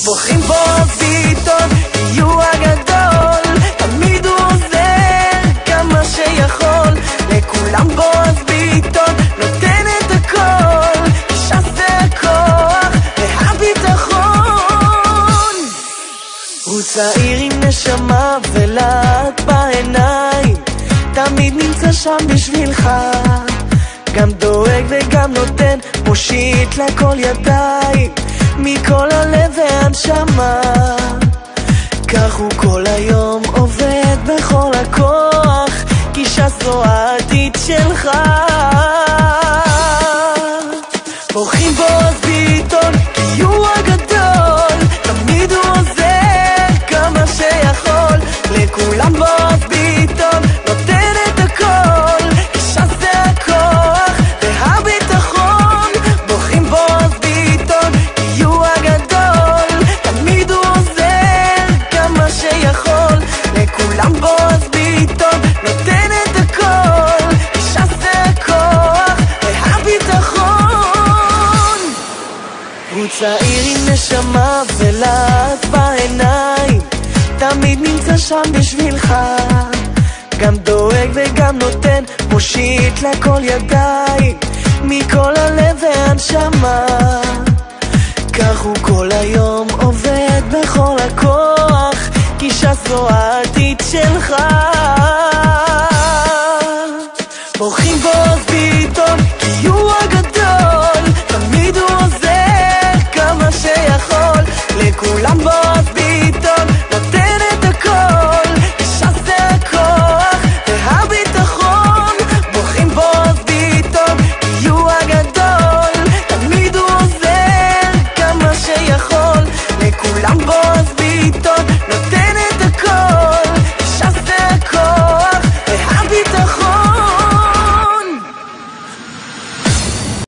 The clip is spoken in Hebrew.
בוחרים בועז ביטון, כי הוא הגדול, תמיד הוא עוזר כמה שיכול, לכולם בועז ביטון נותן את הכל, ש"ס זה הכוח והביטחון. הוא צעיר עם נשמה ולהט בעיניים, תמיד נמצא שם בשבילך, גם דואג וגם נותן, מושיט לכל ידיים, מכל הלב והנשמה. כך הוא כל היום עובד בכל הכוח, כי ש"ס זו העתיד שלך. בורחים בועז ביטון, כי הוא הגדול, תמיד הוא עוזר כמה שיכול, לכולם בועז ביטון נותן את הכל, כי ש"ס זה הכוח והביטחון. בורחים בועז ביטון, כי הוא הגדול, תמיד הוא עוזר כמה שיכול, לכולם בועז ביטון נותן את הכל, כי ש"ס זה הכוח והביטחון. הוא צעיר עם נשמה ולהט בעיניים, תמיד נמצא שם בשבילך, גם דואג וגם נותן, מושיט לכל ידיים, מכל הלב והנשמה. כך הוא כל היום עובד בכל הכוח, כי ש"ס זו העתיד שלך. בורחים בועז ביטון, כי הוא הגדול, תמיד הוא עוזר כמה שיכול, לכולם בועז